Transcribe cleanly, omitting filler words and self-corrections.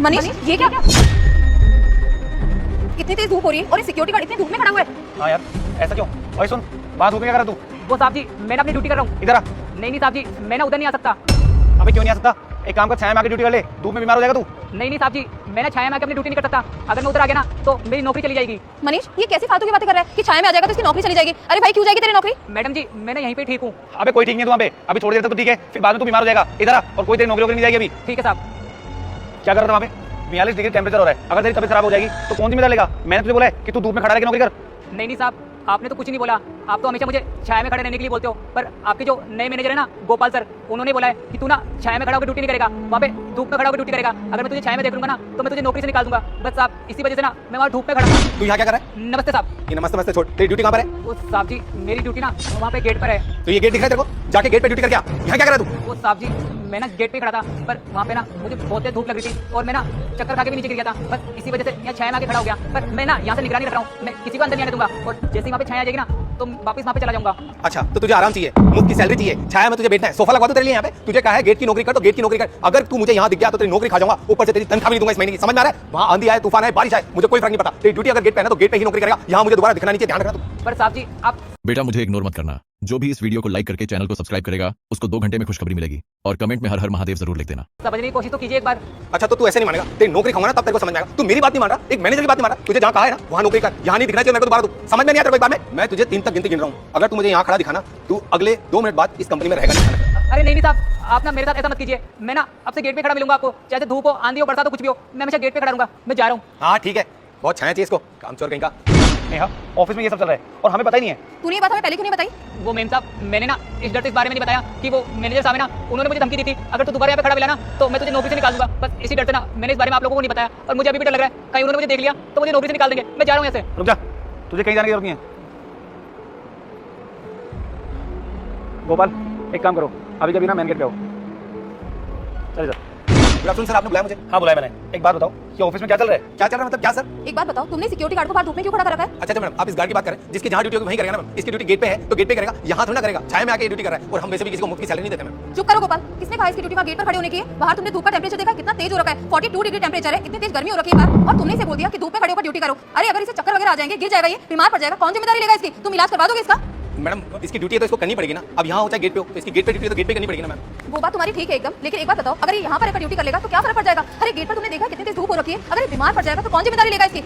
मनीष ये क्या? इतनी तेज धूप हो रही है और ये सिक्योरिटी गार्ड इतनी धूप में खड़ा हुआ है। हाँ यार, ऐसा क्यों? भाई सुन, बात हो क्या कर रहा तू? वो साहब जी मैं ना अपनी ड्यूटी कर रहा हूँ। इधर आ। नहीं साहब जी मैं ना उधर नहीं आ सकता। अबे क्यों नहीं आ सकता? एक काम कर, छाया में आके ड्यूटी कर ले, धूप में बीमार हो जाएगा तू। नहीं साहब जी मैं ना छाया में आके अपनी ड्यूटी नहीं कर सकता। अगर मैं उधर आ गया ना तो मेरी नौकरी चली जाएगी। मनीष ये कैसी फालतू की बातें कर रहा है कि छाया में आ जाएगा तो इसकी नौकरी चली जाएगी। अरे भाई क्यों जाएगी तेरी नौकरी? मैडम जी मैं ना यहीं पे ठीक हूँ। अबे कोई ठीक नहीं है तू वहाँ पे, अभी थोड़ी देर तक तो ठीक है, फिर बाद में तू बीमार हो जाएगा। इधर आ, और कोई तेरी नौकरी नहीं जाएगी अभी। ठीक है साहब। क्या कर रहा था वहाँ पे? 42 डिग्री टेम्परेचर हो रहा है, अगर तेरी तबीयत खराब हो जाएगी तो कौन जिम्मेदार लेगा? मैंने तुझे बोला है कि तू धूप में खड़ा रह के नौकरी कर। नहीं साहब आपने तो कुछ नहीं बोला। आप तो हमेशा मुझे छाया में खड़े रहने के लिए बोलते हो, पर आपके जो नए मैनेजर है ना गोपाल सर, उन्होंने बोला है कि तू ना छाया में खड़ा होकर ड्यूटी नहीं करेगा, वहाँ पे धूप में खड़ा होकर ड्यूटी करेगा। अगर मैं तुझे छाया में देख लूंगा ना तो मैं तुझे नौकरी से निकाल दूंगा। बस साहब इसी वजह से ना मैं वहाँ धूप में खड़ा हूँ। तू यहाँ क्या कर रहा है? नमस्ते साहब। ये नमस्ते नमस्ते छोड़, तेरी ड्यूटी कहाँ पर है? वो साहब जी मेरी ड्यूटी ना वहाँ पे गेट पर है। तो ये गेट दिख रहा है तेरे को? जाके गेट पे ड्यूटी करके आ। यहाँ क्या कर रहा है तू? वो साहब जी मैं ना गेट पे खड़ा था, पर वहाँ पे ना मुझे बहुत तेज धूप लग रही थी और मैं ना चक्कर खा के भी नीचे गिर गया था। बस इसी वजह से यहाँ छाया में आके खड़ा हो गया। पर मैं ना यहाँ से निगरानी रख रहा हूँ, मैं किसी को अंदर नहीं आने दूंगा, और जैसे ही वहाँ पे छाया आ जाएगी ना तो वापस वहाँ पे चला जाऊंगा। अच्छा तो तुझे आराम चाहिए, मुफ्त की सैलरी चाहिए, छाया में तुझे बैठना है, सोफा लगवा दो तेरे लिए यहाँ पे। तुझे कहा है गेट की नौकरी कर तो गेट की नौकरी कर। अगर तू मुझे यहाँ दिख गया तो तेरी नौकरी खा जाऊंगा, ऊपर से तेरी तनख्वाह भी नहीं दूंगा इस महीने की। समझ में आ रहा है? वहाँ आंधी आए, तूफान आए, बारिश आए, मुझे कोई फर्क नहीं पड़ता। तेरी ड्यूटी अगर गेट पे है ना तो गेट पे ही नौकरी करेगा, यहाँ मुझे दोबारा दिखना नहीं चाहिए, ध्यान रखना तू। पर साहब जी आप बेटा मुझे इग्नोर मत करना। जो भी इस वीडियो को लाइक करके चैनल को सब्सक्राइब करेगा उसको 2 घंटे में खुशखबरी मिलेगी, और कमेंट में हर हर महादेव जरूर लिख देना। समझने की कोशिश तो कीजिए एक बार। अच्छा तो तू ऐसे नहीं मानेगा, तेरी नौकरी खाऊंगा ना तब तेरे को समझ में आएगा। तू मेरी बात नहीं मान रहा, एक मैनेजर की बात नहीं मान रहा। तुझे जहाँ कहा है ना वहाँ नौकरी कर, यहाँ नहीं दिखना चाहिए मेरे को दोबारा। तू समझ में नहीं आता एक बार में? मैं तुझे 3 तक गिनती गिन रहा हूँ, अगर तू मुझे यहाँ खड़ा दिखाना तू अगले 2 मिनट बाद इस कंपनी में रहेगा नहीं। अरे नहीं साहब आप ना मेरे साथ ऐसा मत कीजिए। मैं ना आपसे गेट पे खड़ा मिलूंगा आपको, चाहे धूप हो, आंधी हो, बरसात हो, कुछ भी हो, मैं हमेशा गेट पे खड़ा रहूंगा। मैं जा रहा हूँ। हाँ ठीक है, बहुत छाया चाहिए इसको, काम चोर कहीं का। नेहा ऑफिस में ये सब चल रहा है और हमें पता ही नहीं है। तूने ये बात हमें पहले क्यों नहीं बताई? वो मेम साहब मैंने ना इस डर से इस बारे में नहीं बताया कि वो मैनेजर साहब है ना, उन्होंने मुझे धमकी दी थी अगर तू दोबारा यहाँ पे खड़ा मिला ना तो मैं तुझे नौकरी से निकाल दूंगा। बस इसी डर से ना मैंने इस बारे में आप लोगों को नहीं बताया, और मुझे अभी भी डर लग रहा है कहीं उन्होंने मुझे देख लिया तो मुझे नौकरी से निकाल देंगे। मैं जा रहा हूँ यहाँ से। रुक जा, तुझे कहीं जाने की जरूरत नहीं है। गोपाल एक काम करो, अभी कभी ना मेन गेट पे आओ। चल चल। गुड आफ्टरनून सर, आपने बुलाया मुझे? हाँ बुलाया मैंने। एक बात बताओ कि ऑफिस में क्या चल रहा है? क्या चल रहा है मतलब क्या सर? एक बात बताओ, तुमने सिक्योरिटी गार्ड को बाहर धूप में क्यों खड़ा कर रखा है? अच्छा मैडम आप इस गार्ड की बात करें जिसकी जहाँ ड्यूटी होगी वहीं करेगा ना मैम। इसकी ड्यूटी गेट पे है तो गेट पे करेगा, यहाँ थोड़ा ना करेगा। छाया में आके ड्यूटी कर रहा है और हम वैसे भी किसी को मुफ्त की सैलरी नहीं देते मैम। चुप करो गोपाल, किसने कहा इसकी ड्यूटी वहाँ गेट पर खड़े होने की है? बाहर तुमने धूप का टेम्परेचर देखा कितना तेज हो रखा है? 42 डिग्री टेम्परेचर है, इतनी तेज गर्मी हो रखी है बाहर, और तुमने इसे बोल दिया कि धूप में खड़े होकर ड्यूटी करो। अरे अगर इसे चक्कर वगैरह आ जाएंगे, गिर जाएगा, ये बीमार पड़ जाएगा, कौन जिम्मेदारी लेगा इसकी? तुम इलाज करवा दोगे इसका? मैडम इसकी ड्यूटी है तो इसको करनी पड़ेगी ना। अब यहाँ हो चाहे गेट पे हो, तो इसकी गेट पे ड्यूटी है तो गेट पे करनी पड़ेगी ना मैम। वो बात तुम्हारी ठीक है एकदम, लेकिन एक बात बताओ, अगर ये यहाँ पर ड्यूटी कर लेगा तो क्या फर्क पड़ जाएगा? अरे गेट पर तुमने देखा कितनी तेज धूप हो रखी है, अगर ये बीमार पड़ जाएगा तो कौन जिम्मेदारी लेगा इसकी?